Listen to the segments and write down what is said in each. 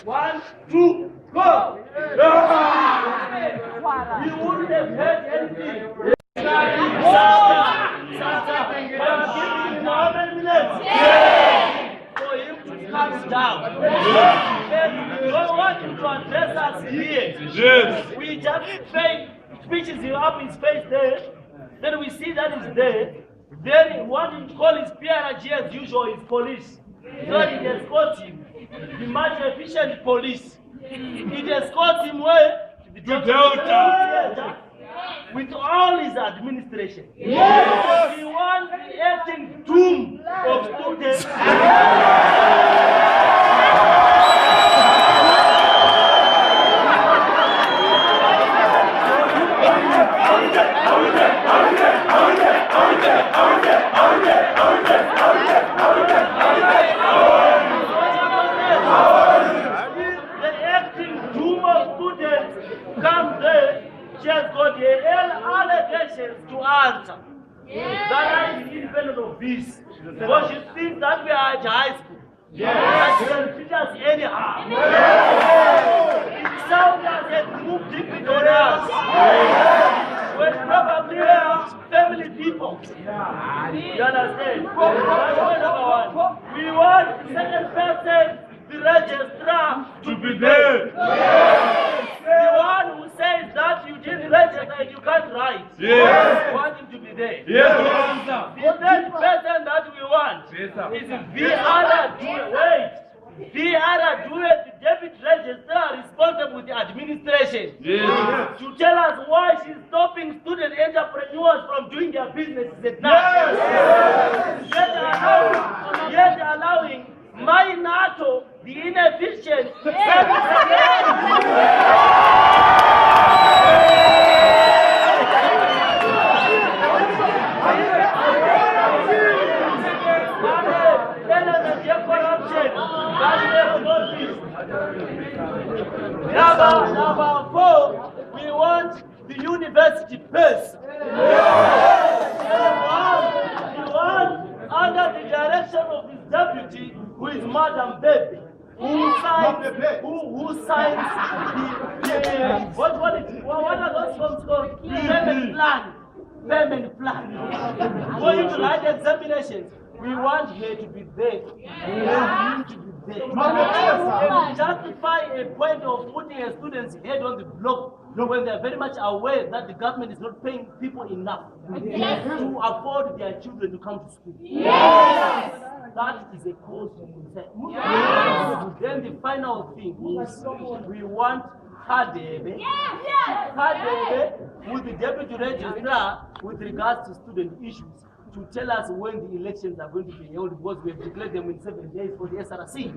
One, two, go! You wouldn't have heard anything. How many minutes? For him to calm down. We don't want him to address us here. We just say, speeches him up his face there. Then we see that he's there. Then we want him to call his PRG as usual, his police. So he escorts him. The much efficient police. It escorts him where? To Delta. With all his administration. Yes. We want the acting doom of students. She has got the allegations to answer. That is independent of this. Because she thinks that we are at high school. That she can treat us anyhow. It sounds as a group different on us. We're probably family people. You understand? That's point number one. We want the second person, the registrar, to be there. The one who says that you didn't register and you can't write. Yes. We want him to be there. Yes. The third person that we want is VR Dewey, the deputy registrar responsible with the administration. Yes. To tell us why she's stopping student entrepreneurs from doing their businesses at night. Yes. Yet allowing my NATO, the inefficient Number 4, we want the university person. We want under the direction of his deputy, who is Madam Baby, who signs what are those forms called? Payment plan. For you to write examinations, we want her to be there. And justify a point of putting a student's head on the block when they are very much aware that the government is not paying people enough to afford their children to come to school. Yes. That is a cause for concern. Yes. Then the final thing is we want Kadebe with the deputy registrar with regards to student issues to tell us when the elections are going to be held, because we have declared them in 7 days for the SRC.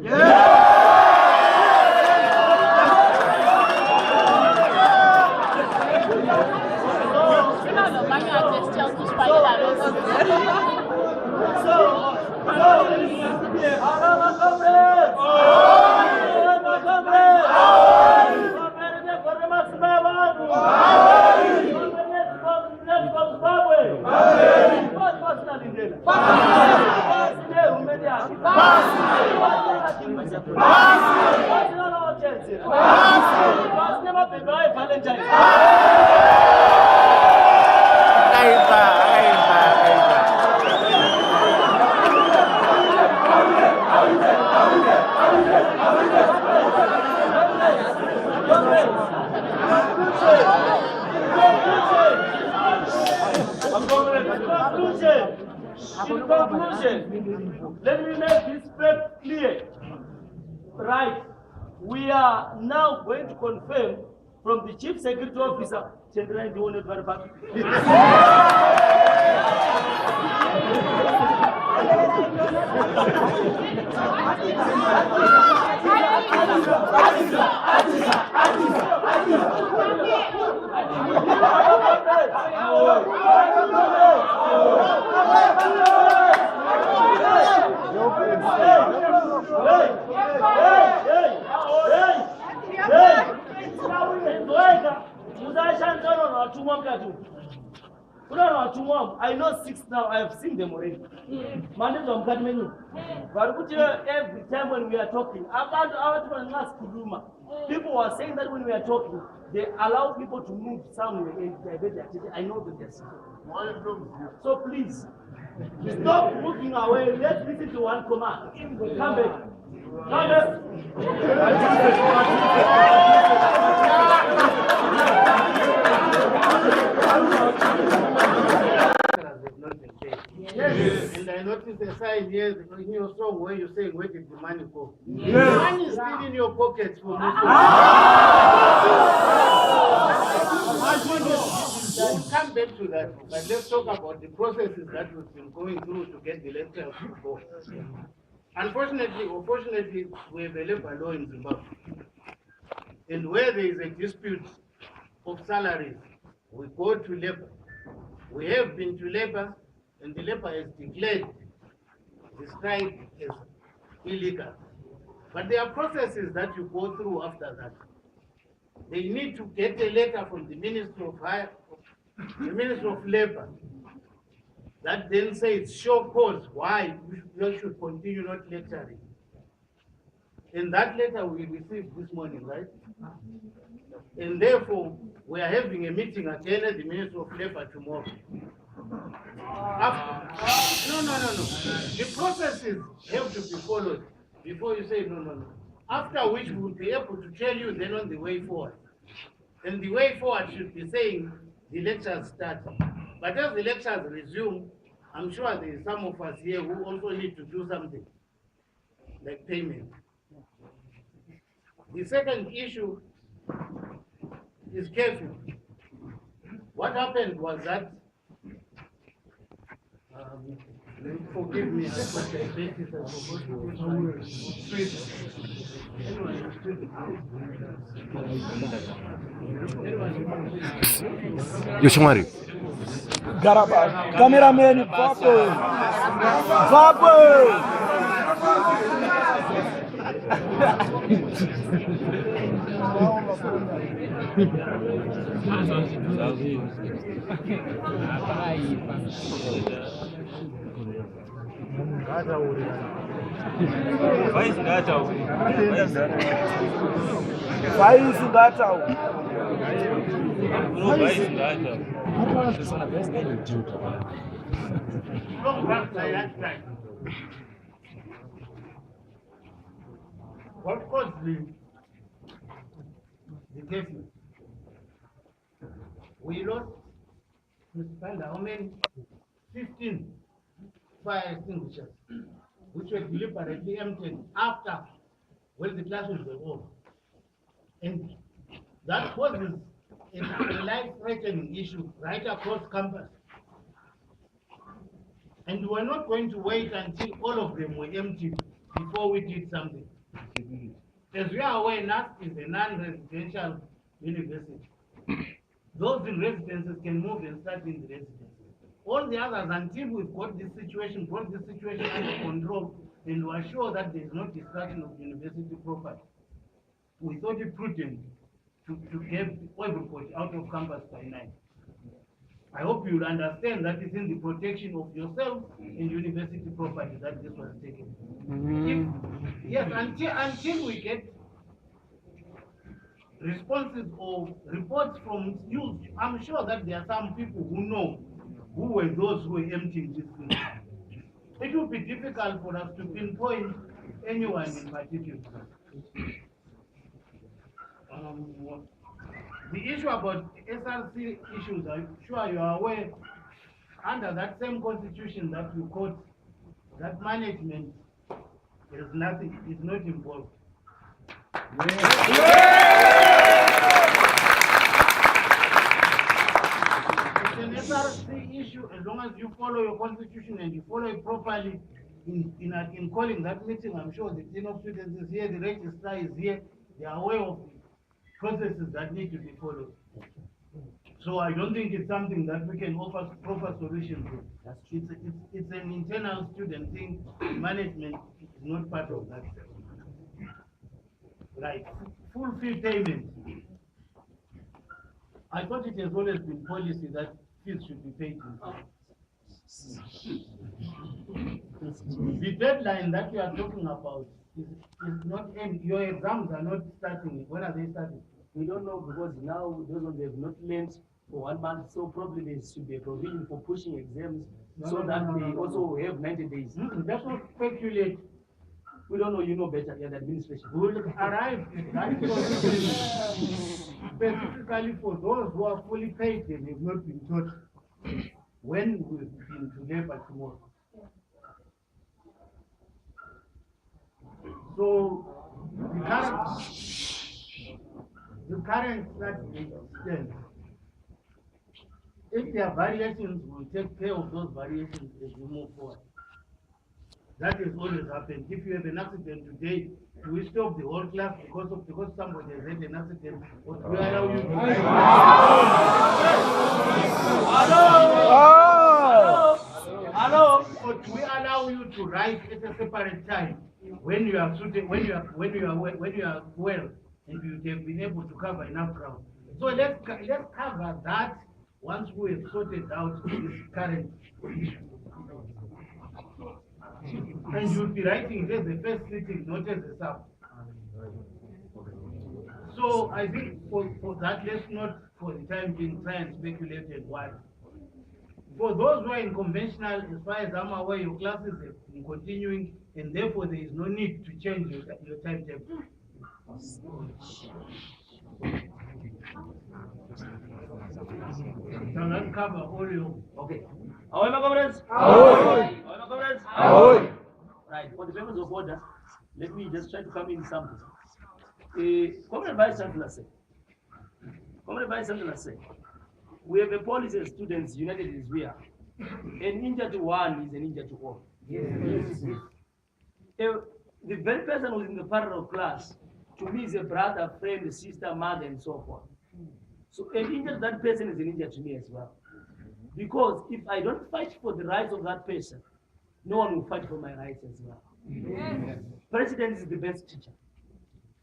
In conclusion, let me make this fact clear. Right, we are now going to confirm from the Chief Security Officer, I know 6 now. I have seen them already. But every time when we are talking about our last Kuduma, people were saying that when we are talking, they allow people to move somewhere and divert their attention. I know that yes. So please, stop moving away. Let's listen to one command. Come back. Come back. Yes. And I noticed a sign here in your song where you're saying, where did the money go? Yes. The money is still in your pockets for me. We'll come back to that, but let's talk about the processes that we've been going through to get the lectures to go. Unfortunately, or fortunately, we have a labor law in Zimbabwe. And where there is a dispute of salaries, we go to labor. We have been to labor, and the labor has declared the strike as illegal. But there are processes that you go through after that. They need to get a letter from the Minister of Labor that then says show cause why you should continue not lecturing. And that letter we received this morning, right? And therefore, we are having a meeting again at the Minister of Labor tomorrow. No. The processes have to be followed before you say no. After which we will be able to tell you then on the way forward. And the way forward should be saying the lectures start. But as the lectures resume, I'm sure there is some of us here who also need to do something, like payment. The second issue is curfew. What happened was that, forgive me, I forgot the basis Yoshimari. Garaba, cameraman, Papa. What caused the curfew? We lost, Mr. Panda, how many? 15 fire extinguishers, which were deliberately emptied after when the classes were over. And that causes a life-threatening issue right across campus. And we're not going to wait until all of them were emptied before we did something. As we are aware, nust is a non-residential university. Those in residences can move and start in the residences. All the others, until we've got this situation, brought this situation under control, and we are sure that there is no destruction of university property, we thought it prudent to get everybody out of campus by 9. I hope you will understand that it's in the protection of yourself and university property that this was taken. Yes, until we get responses or reports from news, I'm sure that there are some people who know who were those who were emptying this thing. It will be difficult for us to pinpoint anyone in particular. The issue about SRC issues, I'm sure you are aware, under that same constitution that we quote, that management is not involved. It's an SRC issue as long as you follow your constitution and you follow it properly in calling that meeting. I'm sure the dean of students is here, the registrar is here, they are aware of processes that need to be followed. So I don't think it's something that we can offer proper solutions to. It's an internal student thing. Management is not part of that. Right. Full fee payment. I thought it has always been policy that fees should be paid in full. The deadline that you are talking about is not end. Your exams are not starting. When are they starting? We don't know because now those ones have not learned for 1 month, so probably there should be a provision for pushing exams they also have 90 days. That's not speculate. We don't know, you know better, yeah, the administration. We will arrive at that position specifically for those who are fully paid and have not been taught when we will begin to labor tomorrow. So the current strategy stands. If there are variations, we will take care of those variations as we move forward. That has always happened. If you have an accident today, do we stop the whole class because somebody has had an accident, or do we allow you to Hello? Or do we allow you to write at a separate time when you are when you are well and you have been able to cover enough ground? So let's cover that once we have sorted out this current issue. And you'll be writing it as a first sitting, not as a sub. So I think for that, let's not for the time being try and speculate and why. For those who are in conventional, as far as I'm aware, your classes have been continuing, and therefore there is no need to change your timetable. So let's cover all your. Okay. Ahoy, my comrades! Ahoy! Ahoy, my comrades! Ahoy! Right, for the purpose of order, let me just try to come in something. Comrade Vice Chancellor said, we have a policy as students united as we are. An injury to one is an injury to all. Yes. The very person who's in the parallel class, to me, is a brother, friend, a sister, mother, and so forth. So an injury to that person is an injury to me as well. Because if I don't fight for the rights of that person, no one will fight for my rights as well. Yes. President is the best teacher.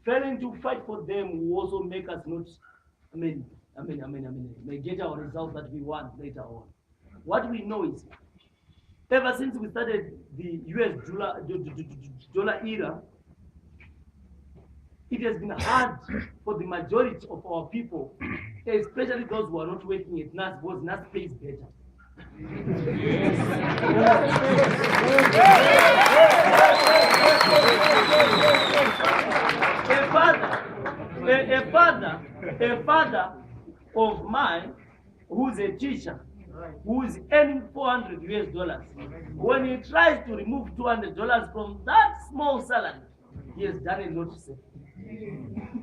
Failing to fight for them will also make us not, may get our results that we want later on. What we know is, ever since we started the US dollar era, it has been hard for the majority of our people, especially those who are not working at nust, because nust pays better. A father of mine who's a teacher, who is earning $400 when he tries to remove $200 from that small salary, he has done a lot.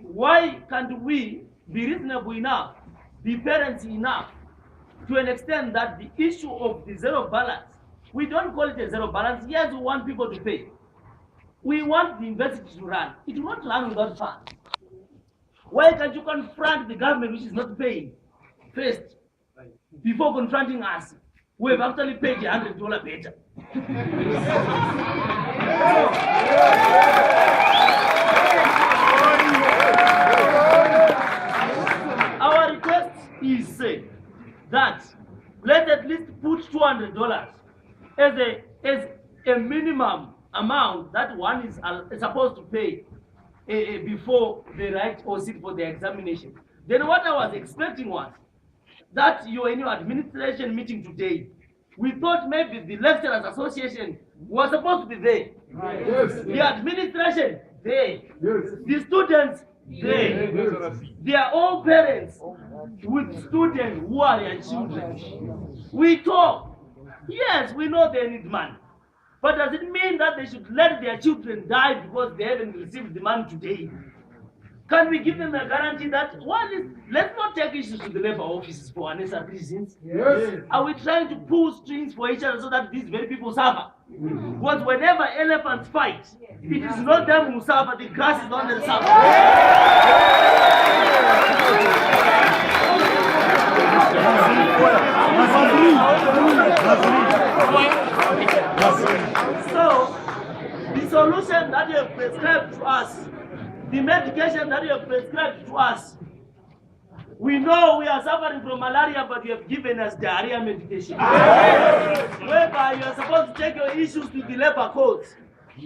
Why can't we be reasonable enough, be parents enough, to an extent that the issue of the zero balance, we don't call it a zero balance. Yes, we want people to pay. We want the university to run. It will not run without funds. Why can't you confront the government which is not paying first, before confronting us? We have actually paid $100 better. Our request is that let's at least put $200 as a minimum amount that one is supposed to pay before they write or sit for the examination. Then what I was expecting was that your annual administration meeting today, we thought maybe the Lecturers Association was supposed to be there. Right. Yes. The administration, there. Yes. The students, there. Yes. They are all parents with students who are their children. We talk. Yes, we know they need money. But does it mean that they should let their children die because they haven't received the money today? Can we give them a guarantee that, let's not take issues to the labor offices for unnecessary reasons? Yes. Are we trying to pull strings for each other so that these very people suffer? Because whenever elephants fight, it is not them who suffer, the grass is not them suffer. So, the solution that you have prescribed to us, the medication that you have prescribed to us, We know we are suffering from malaria, but you have given us diarrhea medication. Whereby you are supposed to take your issues to the labor courts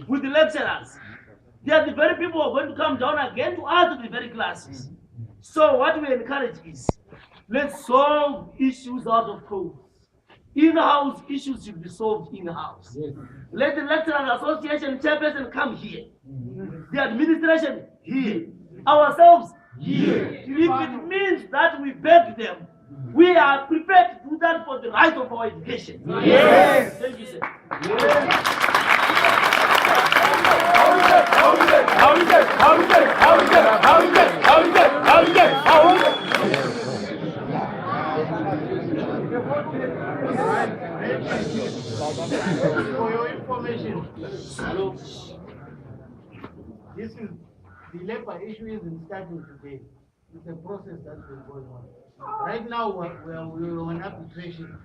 with the lecturers. They are the very people who are going to come down again to add to the very classes. So what we encourage is, let's solve issues out of courts. In-house issues should be solved in-house. Let the lecturers association chairperson come here. The administration here. Ourselves here. If it means that we beg them, we are prepared to do that for the right of our education. Yes. Thank you, sir. For your information, this is the labor issue isn't starting today. It's a process that's been going on. Right now, we're on arbitration,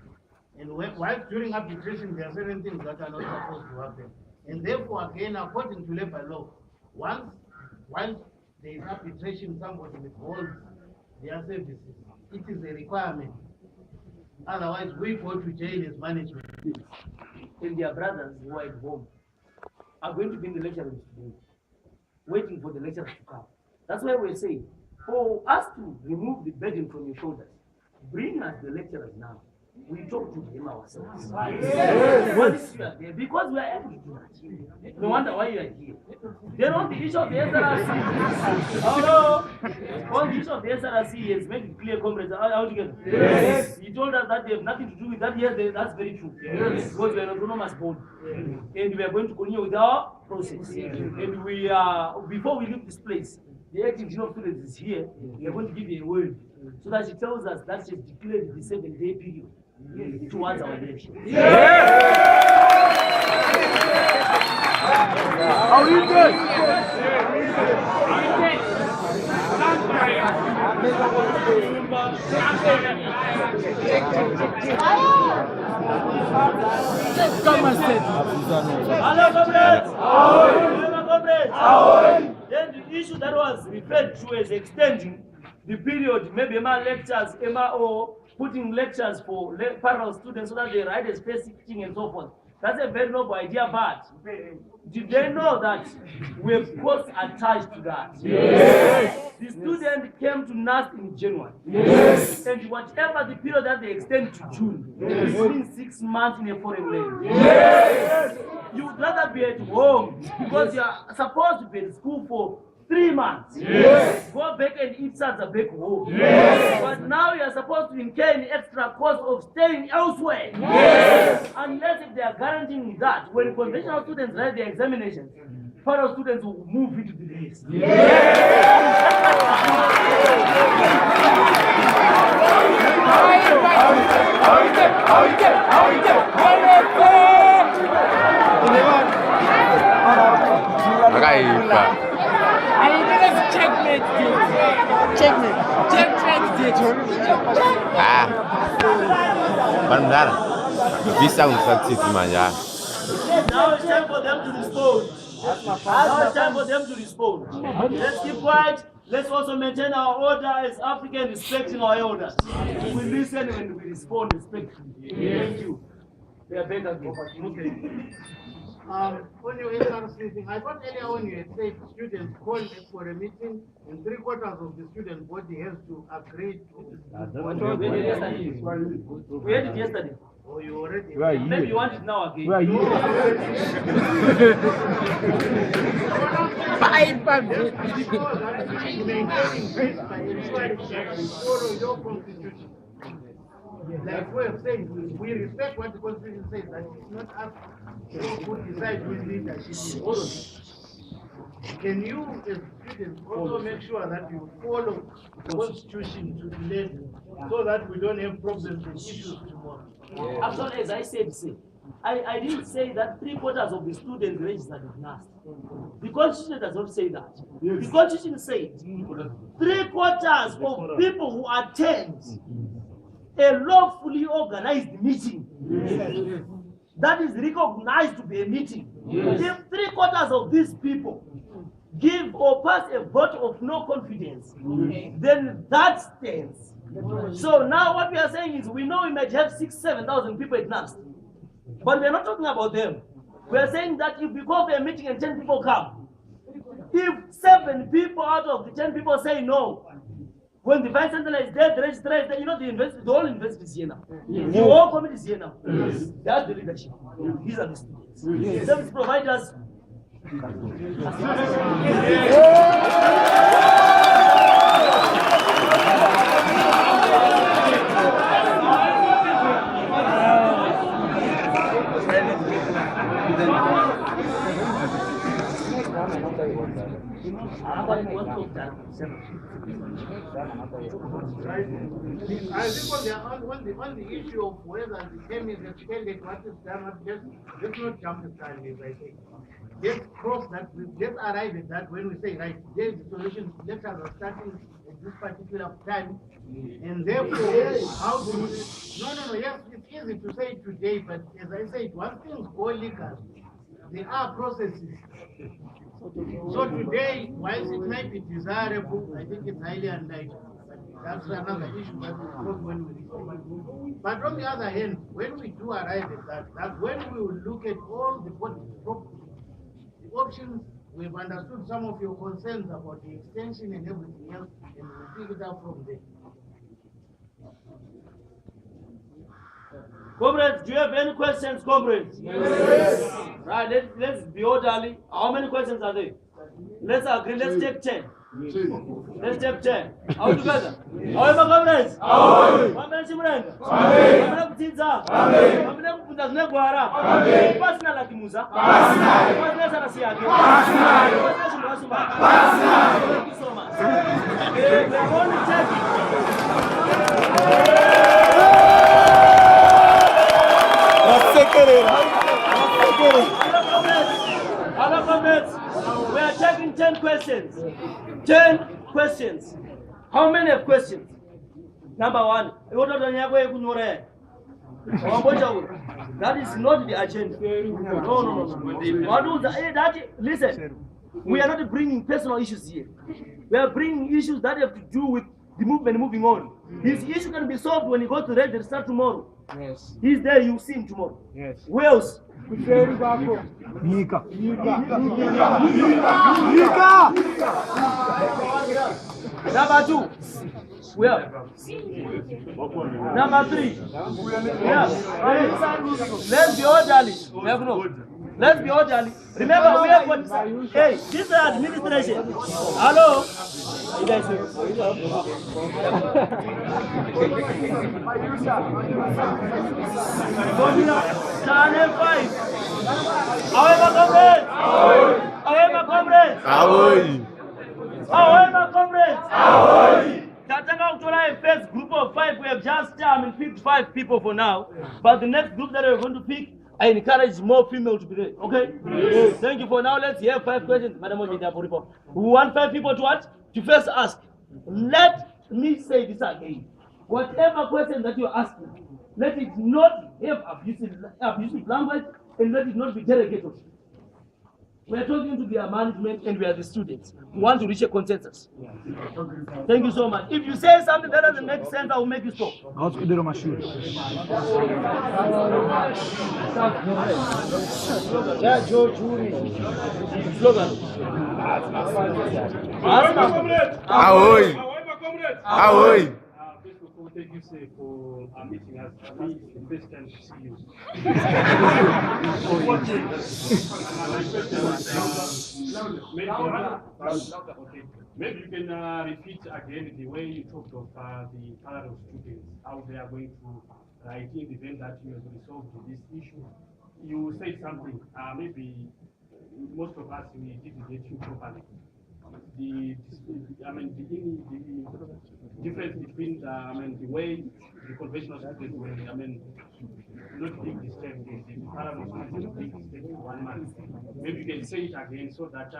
and while during arbitration, there are certain things that are not supposed to happen. And therefore, again, according to labor law, while there is arbitration, somebody withholds their services. It is a requirement. Otherwise, we go to jail as management. And their brothers who are at home are going to be in the lecture room today, waiting for the lecturers to come. That's why we're saying, for us to remove the burden from your shoulders, bring us the lecturers now. We talk to them ourselves. Yes. Because we are able to do that. No wonder why you are here. Then on the issue of the SRC, on the issue of the SRC has made it clear, comrades, altogether. Yes. He told us that they have nothing to do with that. Yes, that's very true. Yes. Because we are an autonomous body. And we are going to continue with our process. And we are, before we leave this place, the acting dean of students is here. We are going to give you a word so that she tells us that she has declared the 7-day period towards our election. How you doing? Hello, comrades. Then the issue that was referred to as extending the period, maybe MA lectures, MAO, putting lectures for parallel students so that they write a specific thing and so forth. That's a very noble idea, but did they know that we have costs attached to that? Yes. The student came to nust in January. Yes. And whatever the period that they extend to June, it means 6 months in a foreign land. Yes. You would rather be at home because you are supposed to be at school for 3 months. Yes. Go back and eat salsa back home. Yes. But now you are supposed to incur an extra cost of staying elsewhere. Yes. Unless if they are guaranteeing that when conventional students write their examinations, fellow students will move into the list. Bisa untuk semuanya. Now it's time for them to respond. Now it's time for them to respond. Let's keep quiet. Let's also maintain our order as African, respecting our elders. We listen and we respond respectfully. Thank you. They are better. Okay. On your SRC thing, I thought earlier on you had said students called for a meeting and 3/4 of the student body has to agree to. We had it yesterday. Oh, you already. Maybe you want it now again. Where are you? Like we have said, we respect what the Constitution says, that it's not us who decide who is leadership. Can you, as students, also make sure that you follow the Constitution to the letter so that we don't have problems and issues tomorrow? Actually, as I said, I didn't say that 3/4 of the students registered with nust. The Constitution does not say that. The Constitution says 3/4 of people who attend a lawfully organized meeting that is recognized to be a meeting. If 3/4 of these people give or pass a vote of no confidence, then that stands. So now what we are saying is we know we might have 6,000-7,000 people at nust, but we are not talking about them. We are saying that if we call for a meeting and 10 people come, if 7 people out of the 10 people say no, when the vice chancellor is there, the registrar is there, you know the whole university is here now. The whole committee is here now. That's the leadership. These are the students. Service providers. I think on the issue of whether the term is extended, what is done, let's not jump the gun, as I say. Let's cross that, let's arrive at that when we say, right, there's the solution, let us are starting at this particular time, and therefore, how do we, no, yes, it's easy to say today, but as I said, once things go legal, there are processes. So today, whilst it might be desirable, I think it's highly unlikely. But that's another issue that we cross when we reach. But on the other hand, when we do arrive at that, that's when we will look at all the options. We've understood some of your concerns about the extension and everything else, and we'll pick it up from there. Comrades, do you have any questions, comrades? Yes. Right, let's be orderly. How many questions are there? Let's agree, let's take 10. Let's take 10. All together. How many comrades? How many children? How many pizza? How many punda zinegwara? Pasina la kimuza? Pasina sana siage? Pasina shumba shumba? Thank you so much. We're only Other comments, we are taking 10 questions. 10 questions. How many have questions? Number 1. That is not the agenda. No. Listen, we are not bringing personal issues here. We are bringing issues that have to do with the movement moving on. This issue can be solved when you go to register tomorrow. Yes. He's there, you see him tomorrow. Yes. Where else? Nika. Number 2. Where? Number 3. Yeah. Let's be orderly. Let's be orderly. Remember, we have got. Hey, this is administration. Hello. You guys Channel 5. However, comrades. However, comrades. Tatanga Utola a first group of 5. We have just picked 5 people for now. But the next group that we're going to pick, I encourage more females to be there. Okay? Yes. Thank you for now. Let's hear 5 questions. Madam, we want 5 people to what? To first ask. Let me say this again. Whatever question that you're asking, let it not have abusive language and let it not be derogatory. We are talking to their management and we are the students. We want to reach a consensus. Thank you so much. If you say something that doesn't make sense, I will make you stop. Ahoy. Thank you, sir, for meeting us. The first time to see you. Maybe you can repeat again the way you talked of the parallel students, how they are going to write in the event that you have resolved this issue. You said something, maybe most of us we didn't get you properly. The difference between the way the conventional students were, not being disturbed, the parallel students being disturbed for 1 month. Maybe you can say it again so that the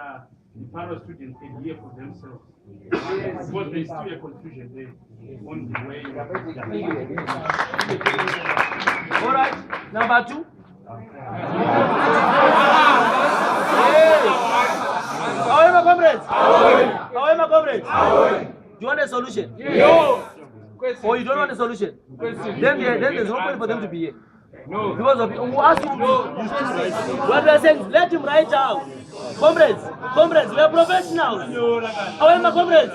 parallel students can hear for themselves. Because there is still a confusion there on the way. All right, number 2. However, comrades. comrades? Ahoy, my comrades? Do you want a solution? No. Or you don't want a solution? Then there's no point for them to be here. No. Because of who asked you to be. What we are saying, let him write down. Comrades, we are professionals. Ahoy, my comrades?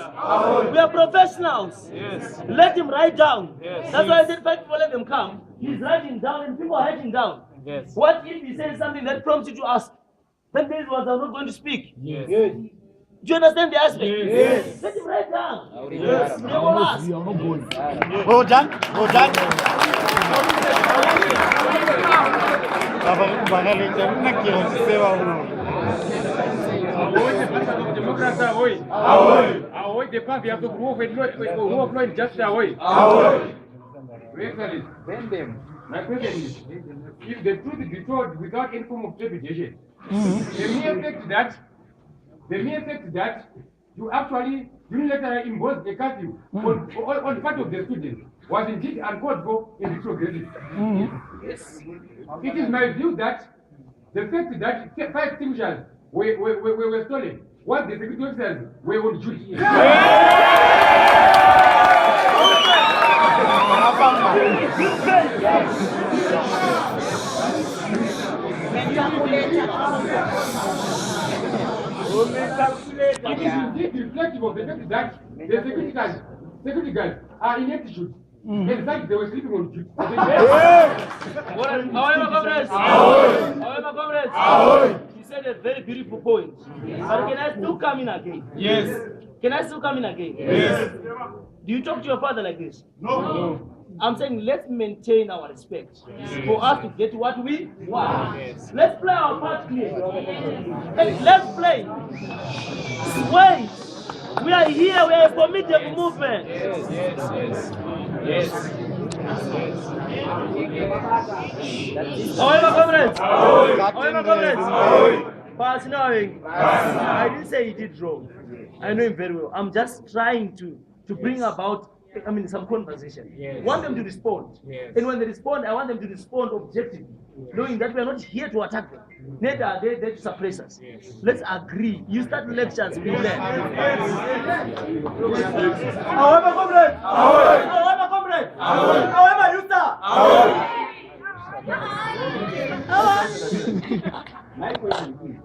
We are professionals. Yes. Let him write down. Yes. That's why I said 5 people let them come. He's writing down and people are writing down. Yes. What if he says something that prompts you to ask? Then these ones are not going to speak. Yes. Do you understand the aspect? Yes. Let him write down. Yes. They will ask. Well done. Well done. Democrats ahoy! Ahoy! Ahoy! The party of the rule of law and justice ahoy! Ahoy! Excellent. My question is, if the truth is told without any form of trepidation, the mere fact that you actually unilaterally imposed a curfew on the part of the students was indeed uncalled for and retrogressive. Yes. It is my view that the fact that 5 extinguishers were stolen while the security officers were on duty. It is indeed reflective of the fact that the security guards are ineptitude. In fact, they were sleeping on duty. Ahoy, my comrades! Ahoy, my comrades! He said a very beautiful point. But can I still come in again? Yes. Can I still come in again? Yes. Do you talk to your father like this? No. I'm saying let's maintain our respect for us to get what we want. Yes. Let's play our part here. Hey, let's play. Wait. We are here. We are a formidable movement. Yes. Yes. Ahoy, my comrades! Ahoy. Ahoy, my comrades! Ahoy. Pass knowing. I didn't say he did wrong. I know him very well. I'm just trying to bring about, some conversation. Yes. Want them to respond. Yes. And when they respond, I want them to respond objectively, knowing that we are not here to attack them. Neither are they there to suppress us. Yes. Let's agree. You start lectures, we learn. Ahoy, my comrades! Ahoy. Ahoy, my comrades! Ahoy. Ahoy, my youth! Ahoy. My question is,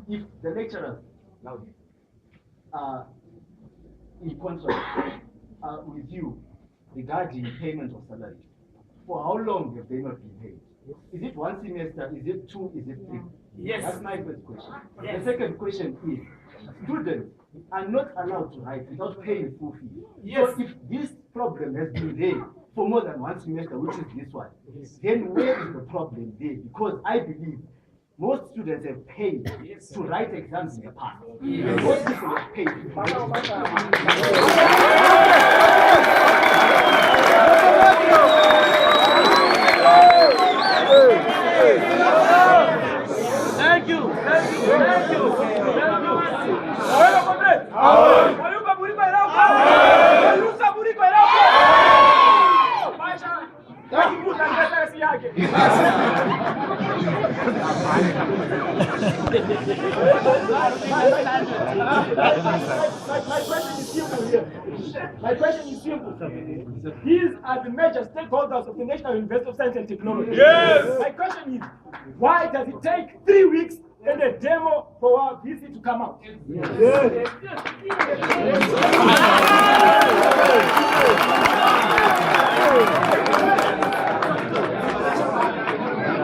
if the lecturers are in contract with you regarding payment of salary, for how long have they not been paid? Is it 1 semester? Is it 2? Is it 3? Yes. That's my first question. The second question is, students are not allowed to write without paying full fee. Yes. So if this problem has been there for more than 1 semester, which is this one, then where is the problem there? Because I believe most students have paid to write exams in the past. Most people have paid. Thank you. My question is simple. These are the major stakeholders of the National University of Science and Technology. Yes. My question is, why does it take 3 weeks and a demo for our VC to come out?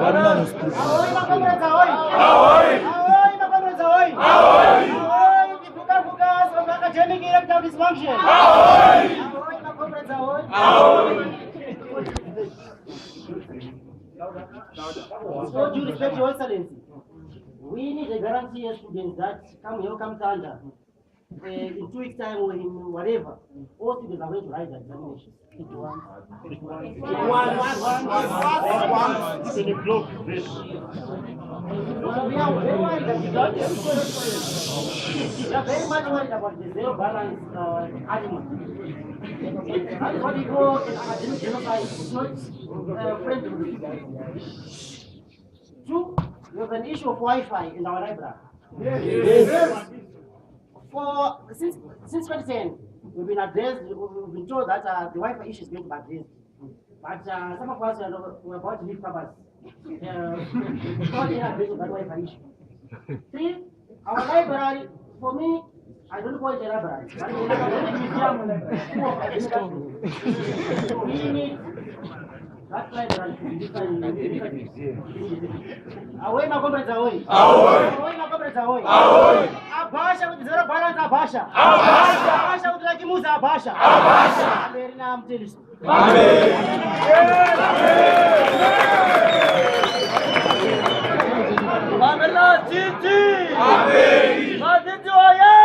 Ahoy, my comrades, ahoy! Ahoy. Ahoy, my comrades, ahoy! Ahoy. Ahoy, the Fukas of academic erectile dysfunction! Ahoy. Ahoy, my comrades, ahoy! Ahoy. With all due respect, Your Excellency, we need a guarantee as students that come here, come Tanda, in 2 weeks' time or in whatever, all students are going to write the examination. We are very worried about the zero balance argument. That's what we call in academic genocide. It's not friendly to the people. 2, we have an issue of Wi-Fi in our library. Yes. since 2010, we've been told that the Wi-Fi issue is going to be addressed. But some of us were about to leave campus. Not in address of that Wi-Fi issue. Three, our library, for me, I don't call it a library. But it's a museum. We need that library to be different. Away, my comrades, away. Away, my comrades, away. Abasha with zero balance, Abasha. Abasha with Lakimusa, Abasha. Abasha. I'm telling you. Mamela Titi! Matiti oye!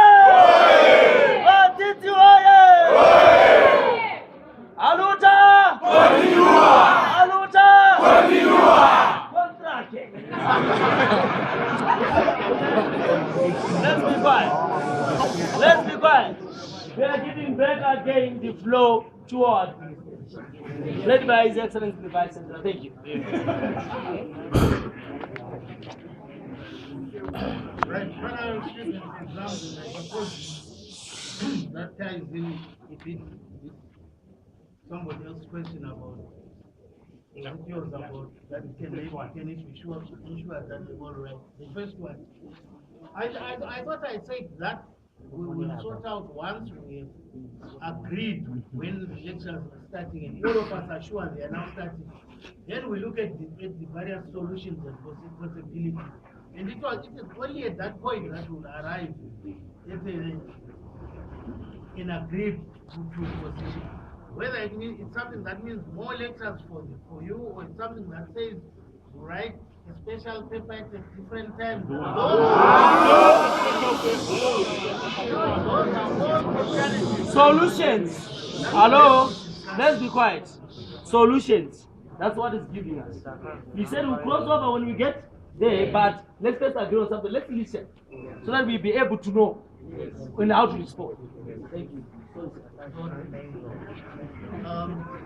Matiti oye! Aluta! Aluta! Contract! Let's be quiet. Let's be quiet. We are giving back again the flow to our administration. Led by His Excellency the Vice Chancellor. Thank you. Right, when I was student exams, I suppose that ties in a bit with somebody else's question about yours about that can it be sure that they all right. The first one, I thought I said that we will sort out once we agreed when the lectures are starting and all of us are sure they are now starting. Then we look at the various solutions and possibilities. And it is only at that point that we'll arrive at an agreed position. Whether it's something that means more lectures for you, or it's something that says write a special paper at a different time. Those are all challenges. Solutions. Hello? Let's be quiet. Solutions. That's what it's giving us. We said we'll cross over when we get there, but let's first agree on something. Let's listen so that we'll be able to know how to respond. Thank you.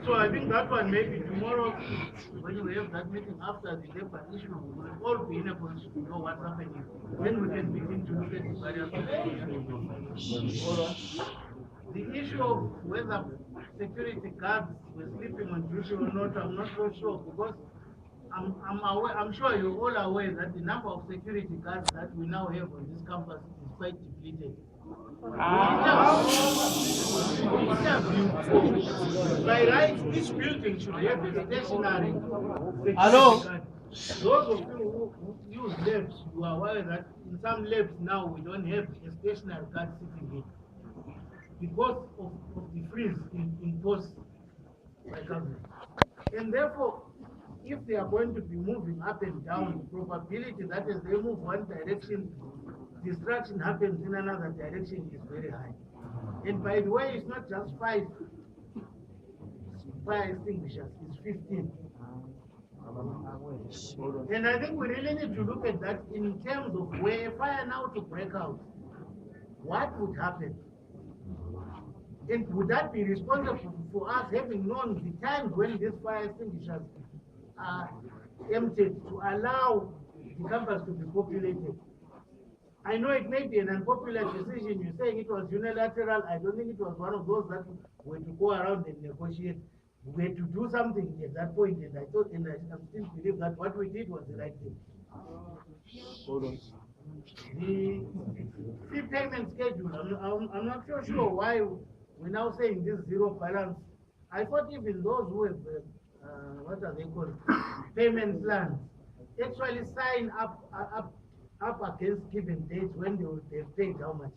So I think that one maybe tomorrow, when we have that meeting after the paper issue, we will all be in a position to know what's happening. Then we can begin to look at the various solutions. The issue of whether security guards were sleeping on duty or not, I'm not so sure, because I'm sure you're all aware that the number of security guards that we now have on this campus is quite depleted. By right, this building should have a stationary security guard. Those of you who use labs, you are aware that in some labs now we don't have a stationary guard sitting here because of the freeze imposed by government. And therefore, if they are going to be moving up and down, the probability that as they move one direction, distraction happens in another direction is very high. And by the way, it's not just 5 fire extinguishers, it's 15. And I think we really need to look at that in terms of where a fire now to break out, what would happen? And would that be responsible for us having known the times when these fire extinguishers are emptied to allow the campus to be populated? I know it may be an unpopular decision. You're saying it was unilateral. I don't think it was one of those that were to go around and negotiate. We had to do something at that point, and I thought, and I still believe that what we did was the right thing. The fee payment schedule, I'm not so sure why we're now saying this zero balance. I thought even those who have, what are they called, payment plans, actually sign up against given dates when they've paid how much.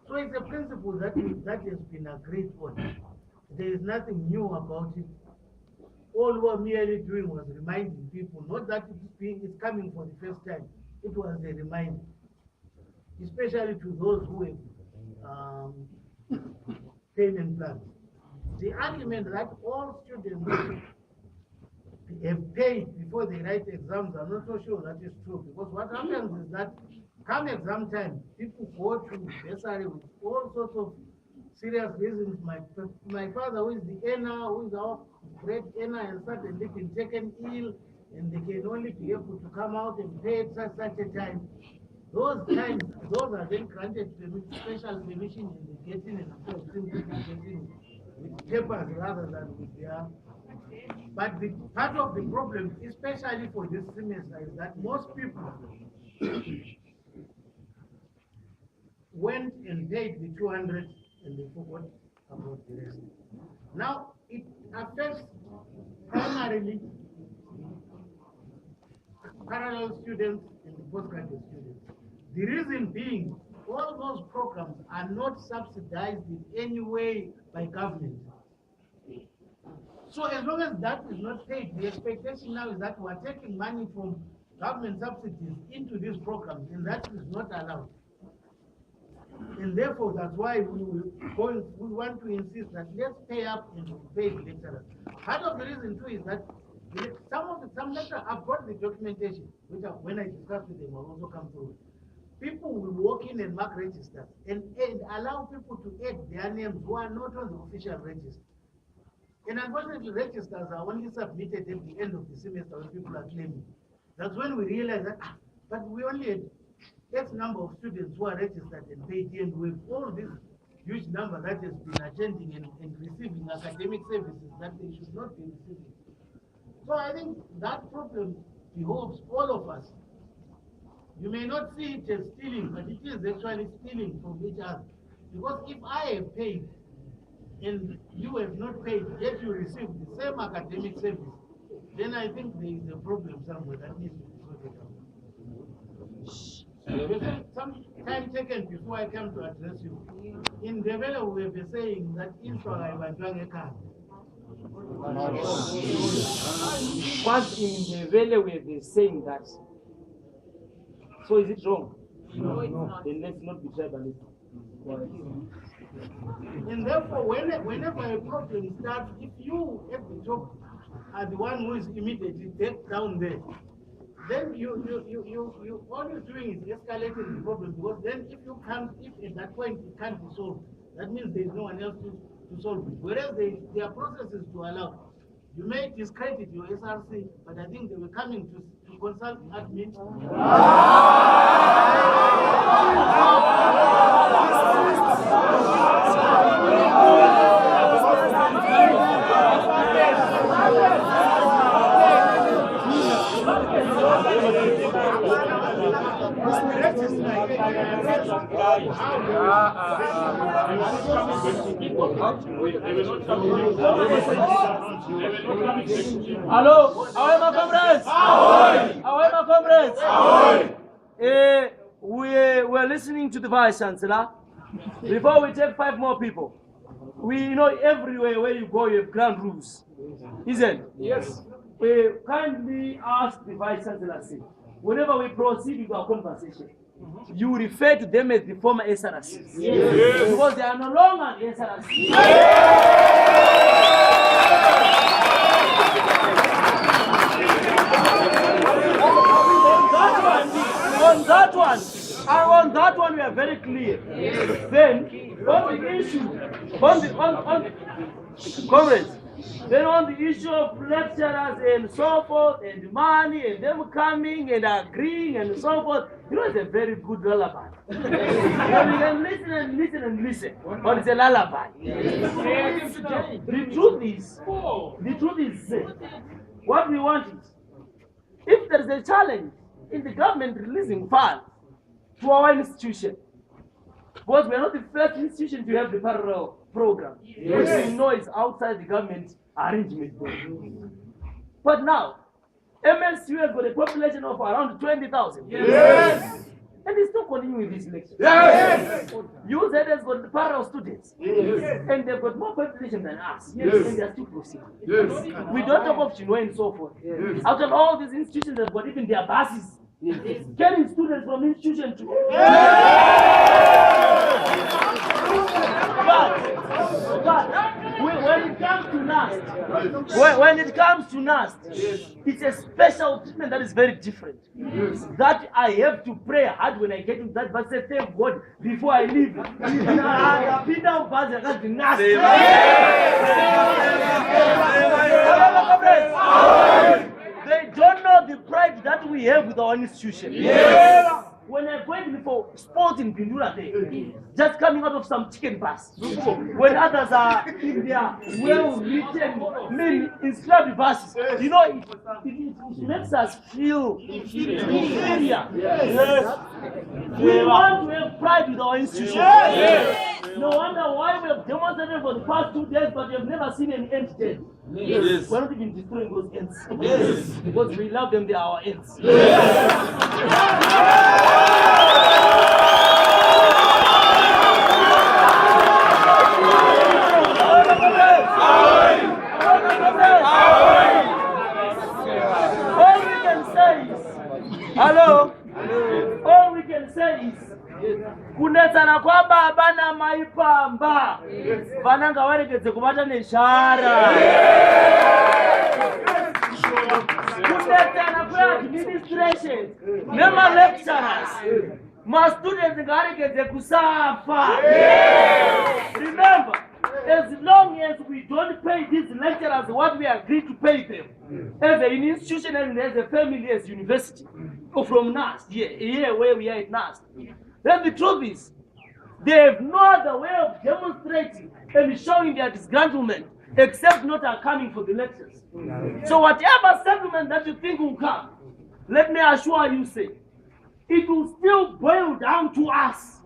So it's a principle that has been agreed on. There is nothing new about it. All we were merely doing was reminding people, not that it's coming for the first time. It was a reminder, especially to those who have payment plans. The argument that all students have paid before they write exams, I'm not so sure that is true, because what happens is that come exam time, people go to bursary with all sorts of serious reasons. My father, who is the earner, who is our great earner, has suddenly been taken ill, and they can only be able to come out and pay at such a time. those are then granted special permission in the getting and getting with papers rather than with their. But the part of the problem, especially for this semester, is that most people went and paid the 200 and they forgot about the rest. Now it affects primarily parallel students and the postgraduate students. The reason being, all those programs are not subsidized in any way by government. So as long as that is not paid, the expectation now is that we are taking money from government subsidies into these programs, and that is not allowed. And therefore, that's why we want to insist that let's pay up and pay the lecturers. Part of the reason too is that some lecturers, I've got the documentation, which when I discuss with them, will also come through. People will walk in and mark registers and allow people to add their names who are not on the official register. And unfortunately, registers are only submitted at the end of the semester when people are claiming. That's when we realize that, but we only had X number of students who are registered and paid, and with all this huge number that has been attending and receiving academic services that they should not be receiving. So I think that problem behoves all of us. You may not see it as stealing, but it is actually stealing from each other. Because if I have paid and you have not paid, yet you receive the same academic service, then I think there is a problem somewhere that needs to be sorted out. Some time taken before I come to address you. In Devela, we have been saying that Israel was doing a car. Once in the valley we have been saying that. So is it wrong? No, it's not. Then let's not be tribalistic. And therefore, whenever a problem starts, if you at the top are the one who is immediately take down there, then all you're doing is escalating the problem, because then if at that point it can't be solved, that means there is no one else to solve it. Whereas there are processes to allow. You may discredit your SRC, but I think they were coming to consult admin. Hello, ahoy my comrades! Ahoy! Ahoy my comrades! Ahoy! We're listening to the Vice Chancellor. Before we take 5 more people, we know everywhere where you go you have ground rules, isn't it? Yes. We kindly ask the Vice Chancellor, whenever we proceed with our conversation, you refer to them as the former SRC. Yes. Because they are no longer the SRC. On that one we are very clear. Then on the issue, comrades, then on the issue of lecturers and so forth, and money, and them coming and agreeing and so forth, you know, it's a very good lullaby. You can listen and listen and listen, but it's a lullaby. The truth is, what we want is, if there is a challenge in the government releasing funds to our institution, because we are not the first institution to have the parallel program, which we know is outside the government arrangement. But now, MSU has got a population of around 20,000. Yes. And it's still continuing with this lecture. Yes. UZ has got parallel students. Yes. And they've got more population than us. Yes. And they're still proceeding. Yes. We don't talk of Chinua and so forth. Yes. After all these institutions have got even their buses. Getting students from institution to but when it comes to nust, it's a special treatment that is very different. That I have to pray hard when I get to that, but say thank God before I leave. They don't know the pride that we have with our institution. Yes. when I'm going for sports in Pindura there, just coming out of some chicken bus, when others are in their well-written, inscribed buses, you know, it makes us feel inferior. Yes. We want to have pride with our institution. No wonder why we have demonstrated for the past 2 days, but we have never seen an ant dead. Yes. We're not even destroying those ants. Yes. Because we love them, they are our ants. All we can say is, hello? All we can say is, kunetsana kwababa namaipamba vananga varegedze kubata neshara. Kunetsana kweadministration nemalecturers, mastudents ngaregedze kusafa. Remember, as long as we don't pay these lecturers what we agreed to pay them, as an institution and as a family, as university, or from nust, here where we are at nust, then the truth is, they have no other way of demonstrating and showing their disgruntlement except not coming for the lectures. So whatever settlement that you think will come, let me assure you, say, it will still boil down to us.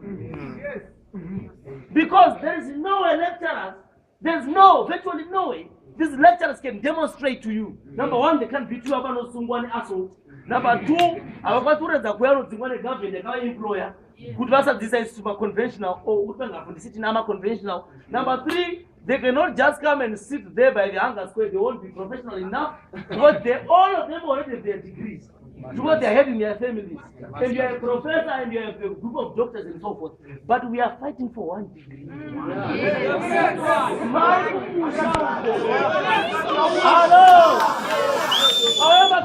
Because there is no way lecturers, there's virtually no way these lecturers can demonstrate to you. Number one, they can't beat you up on Sungwani assault. Number two, our government employer could decide super conventional or conventional. Number three, they cannot just come and sit there by the hunger square. They won't be professional enough because all of them already have their degrees. Because they are having their families. And you are a professor and you have a group of doctors and so forth. But we are fighting for one degree. Hello! However,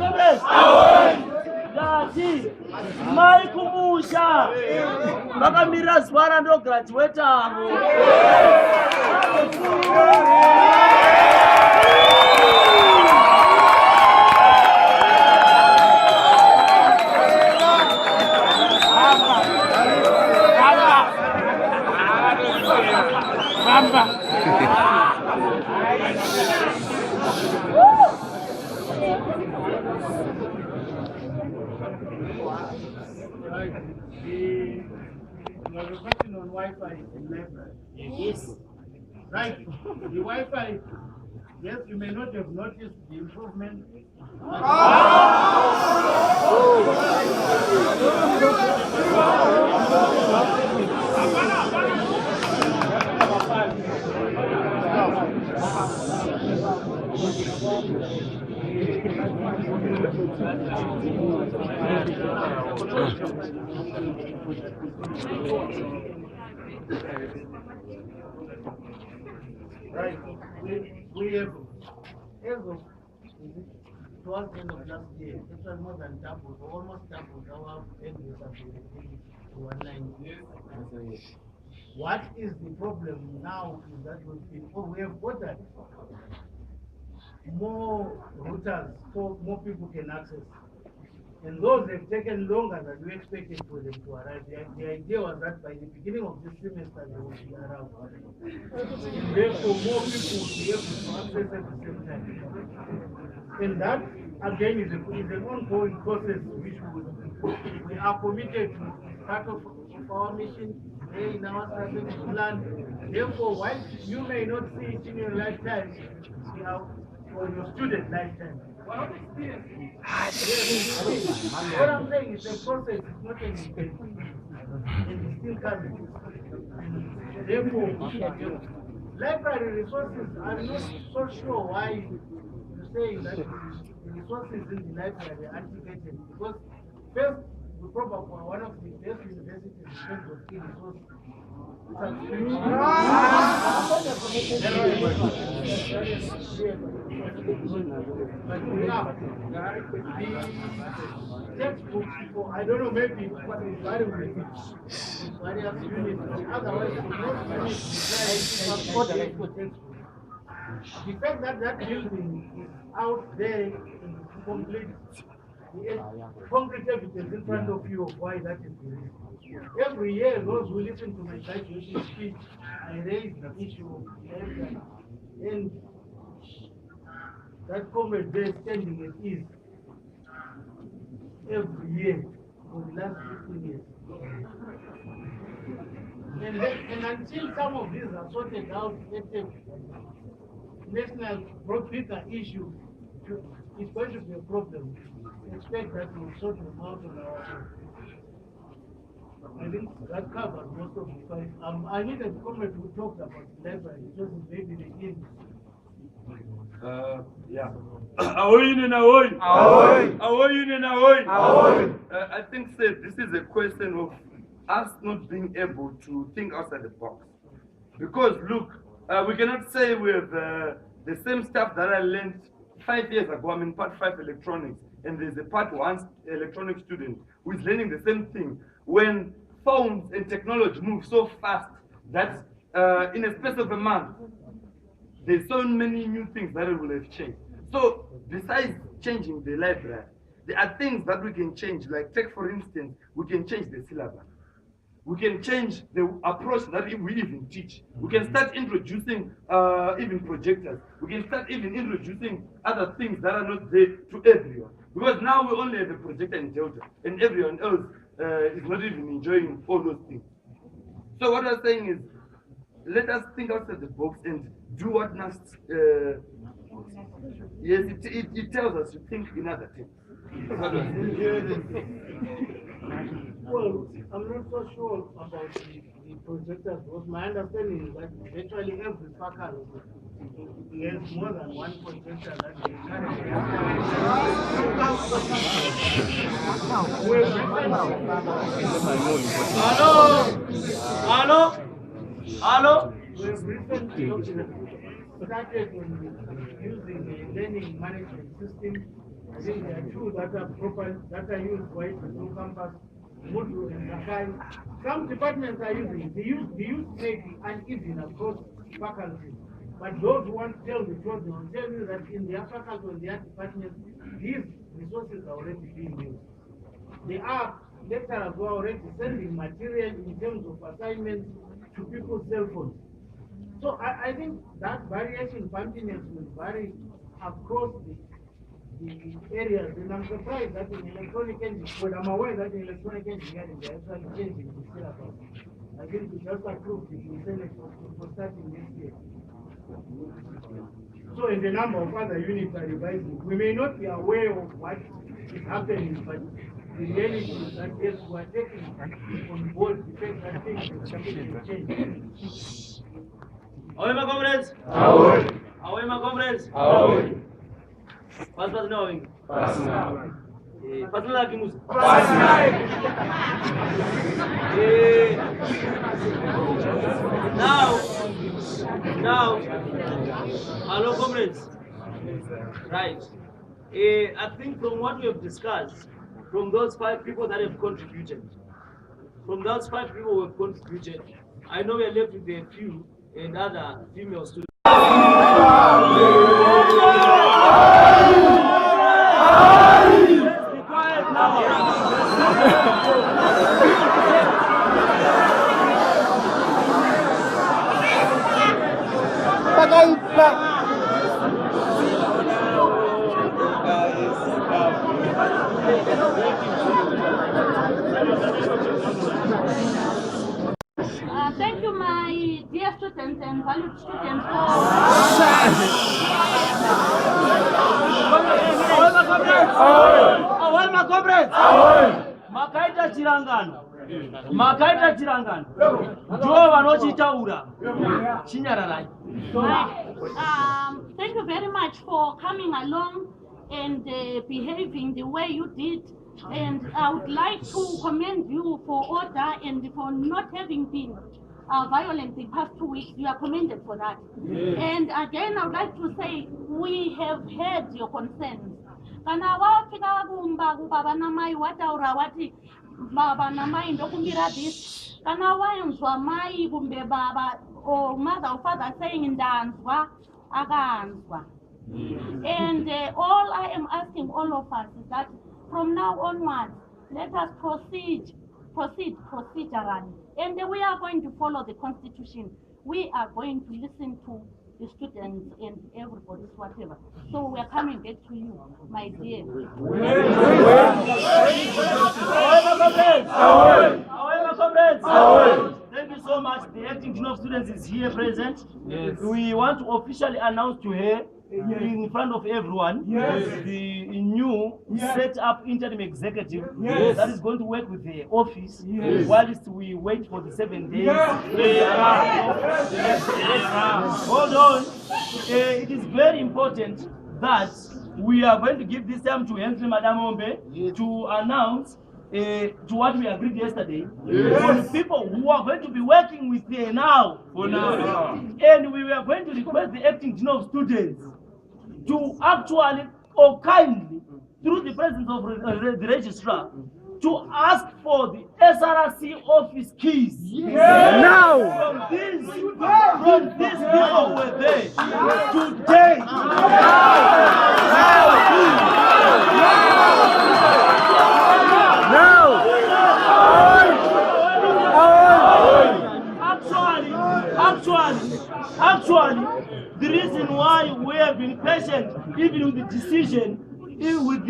Maikumusha vakamira zuva randograduata You have a question on Wi-Fi in library. Yes. Right. The Wi-Fi, yes, you may not have noticed the improvement. Right. We have, towards the end of last year, it was more than doubled, almost doubled our bandwidth availability to online. What is the problem now is that we have ordered more routers so more people can access. And those have taken longer than we expected for them to arrive. The idea was that by the beginning of this semester they would be around. And therefore more people would be able to access at the same time. And that again is an ongoing process which we are committed to. Part of our mission in our strategic plan. Therefore, while you may not see it in your lifetime, or your student lifetime. What I'm saying is the process is not an event. It is still coming. Therefore, library resources, I'm not so sure why you're saying that the resources in the library are antiquated. Because first, we probably are one of the best universities in terms of key resources. Textbooks for, I don't know, maybe what is various units, otherwise the fact that that building is out there incomplete concrete evidence in front of you of why that is the reason. Every year, those who listen to my graduation speech, I raise the issue of left and that comrade there standing at ease every year for the last 15 years. And until some of these are sorted out at the national broadcast issue, it's going to be a problem. Expect that we'll sort them out on our own. I think that covers most of the fight. I need a comment who talked about the library, just maybe the end. Yeah. Ahoy and ahoy. Ahoy. Ahoy and ahoy. Ahoy. I think, sir, this is a question of us not being able to think outside the box. Because look, we cannot say we have the same stuff that I learned 5 years ago. I'm in part 5 electronics, and there's a part 1 electronics student who is learning the same thing. When phones and technology move so fast that in a space of a month, there's so many new things that will have changed. So besides changing the library, there are things that we can change. Like take for instance, we can change the syllabus. We can change the approach that we even teach. We can start introducing even projectors. We can start even introducing other things that are not there to everyone. Because now we only have a projector in Delta, and everyone else is not even enjoying all those things. So what I'm saying is, let us think outside the box and do what nust. Yes, it tells us to think in other things. Well, I'm not so sure about the projectors, because my understanding is that virtually every faculty has more than one projector that they currently Hello? Hello? We've recently started using the learning management system. I think there are two that are proper, that are used right through campus, Moodle and Sakai. Some departments are using it. The use may be uneven across faculties. But those who want to tell the truth, they will tell you that in their faculty and their departments, these resources are already being used. They are lecturers who are already sending material in terms of assignments to people's cell phones. So I think that variation bumpiness will vary across the areas, and I'm surprised that in electronic engineering, but I'm aware that in electronic engineering they're actually changing the syllabus. I think we just approved it in Senate for starting this year. So in the number of other units are revising. We may not be aware of what is happening, but the reality is that yes, we are taking on board the fact that things will change. Ahoy, my comrades! Ahoy. Ahoy, my comrades! Ahoy. What's knowing? Personal. Personal Kimus. Now, hello, comrades. Right. I think from what we have discussed, from those 5 people that have contributed, I know we are left with a few and other female students. Be quiet now. Thank you, my dear students and valued students, for Ahoy, my comrades! Makaita chirangano. Ndiwo vanochitaura. Chinyararai. thank you very much for coming along and behaving the way you did. And I would like to commend you for order and for not having been violent the past 2 weeks. You are commended for that. And again, I would like to say we have heard your concerns. Kana wafika kumba kubaba namai wataura wati baba namai ndokumbira this. Kana waenzwa mai kumbe baba or mother or father saying ndanzwa akaanzwa. And all I am asking all of us is that from now onwards, let us proceed procedurally. And we are going to follow the constitution. We are going to listen to the students and everybody's whatever. So we are coming back to you, my dear. However, comrades, thank you so much. The acting dean of students is here present. Yes. We want to officially announce to her in front of everyone the new set up interim executive that is going to work with the office whilst we wait for the 7 days. Hold on. It is very important that we are going to give this time to Henry Madam Ombe to announce to what we agreed yesterday on the people who are going to be working with her now. And we were going to request the acting dean of students to actually or kindly, through the presence of the registrar, to ask for the SRC office keys. Now! From these people who were there today. Actually, the reason why we have been patient, even with the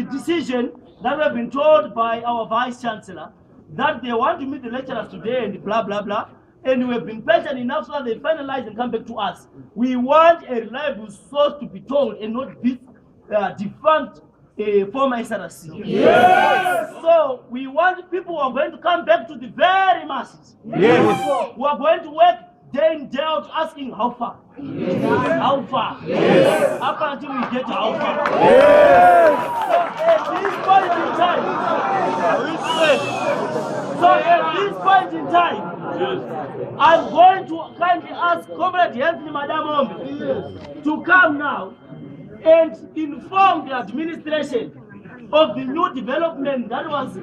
decision that we have been told by our vice chancellor, that they want to meet the lecturers today and blah blah blah, and we have been patient enough so that they finalize and come back to us. We want a reliable source to be told and not this defunct former SRC. Yes! So we want people who are going to come back to the very masses. Yes! Who are going to work day in, day out, asking how far? How far? Up until we get to how far? So at this point in time, I'm going to kindly ask Comrade Henry Madam Ombe to come now and inform the administration of the new development that was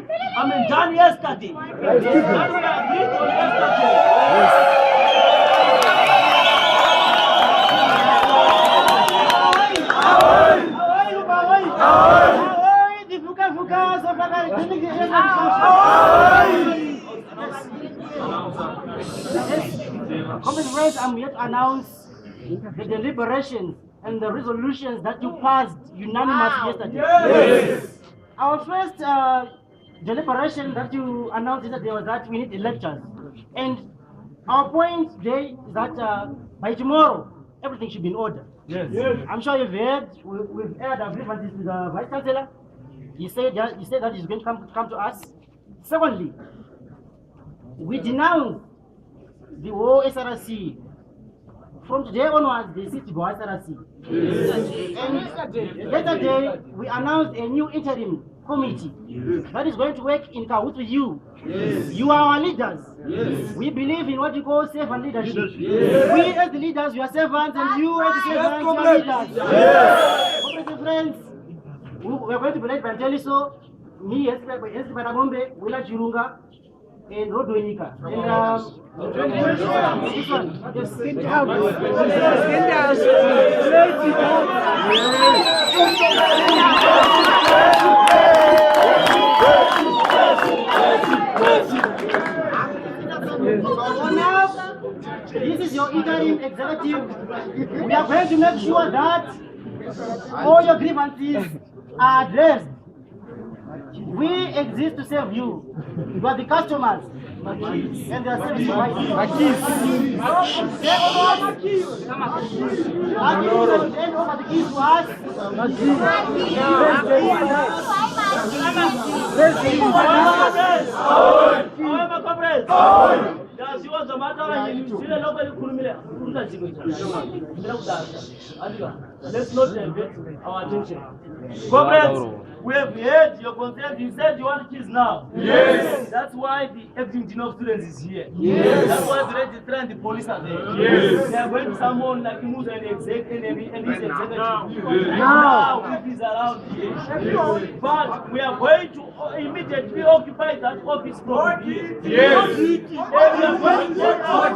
done yesterday. That we agreed on yesterday. Comrade friends, I'm here to announce the deliberations and the resolutions that you passed unanimously yesterday. Our first deliberation that you announced yesterday was that we need electors. And our point today is that by tomorrow, everything should be in order. I'm sure you've heard, we've heard our grievances to the Vice Chancellor. He said that he's going to come to us. Secondly, we denounce the whole SRC. From today onwards, they sit to go SRC. And yesterday, we announced a new interim committee that is going to work in cahoots with you. You are our leaders. We believe in what you call servant leadership. We as the leaders, you are servants, and you as the servants, you are leaders. Comrade friends, we are going to be led by Teliso, me, Esri Badamombe, Willa Chirunga, and Rodoinika. And this one, just sit down. This is your interim executive. We are going to make sure that all your grievances are addressed. We exist to serve you. You are the customers. And they are service providers. Hand over the keys to us. Let's not divert our attention. Comrades, we have heard your consent. You said you want keys now. Yes. That's why the acting dean of students is here. Yes. That's why the registrar and the police are there. Yes. They are going to summon like Musa and his executive. Now, if he's around here. But we are going to immediately occupy that office from here. Yes. And we are going to take our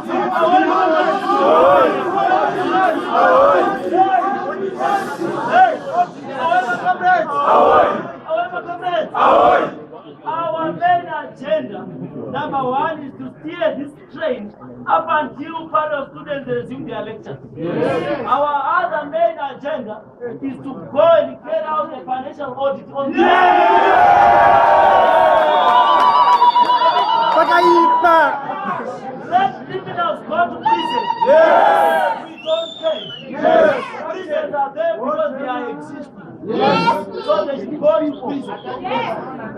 up until part of students resume their lectures. Our other main agenda is to go and carry out a financial audit on this. Let criminals go to prison. We don't care. Prisons are there because they are existing. So they should go to prison.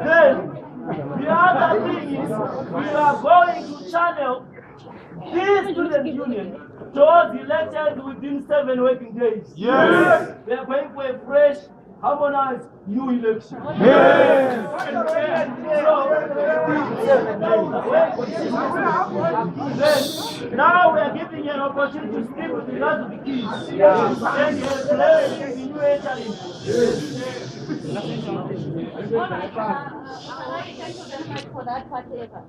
Then, the other thing is, we are going to channel this student union towards elections within 7 working days. We are going for a fresh, harmonized new election. Then, now we are giving you an opportunity to speak with regards to the keys. Then you will play the new challenge. All right, thank you very much for that, whatever.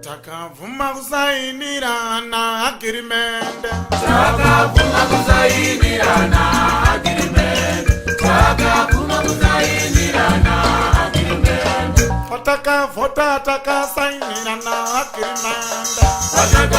Takavuma kusainirana agreement. Takavuma kusainirana agreement. Takavuma kusainirana agreement. Takavota takasainirana agreement.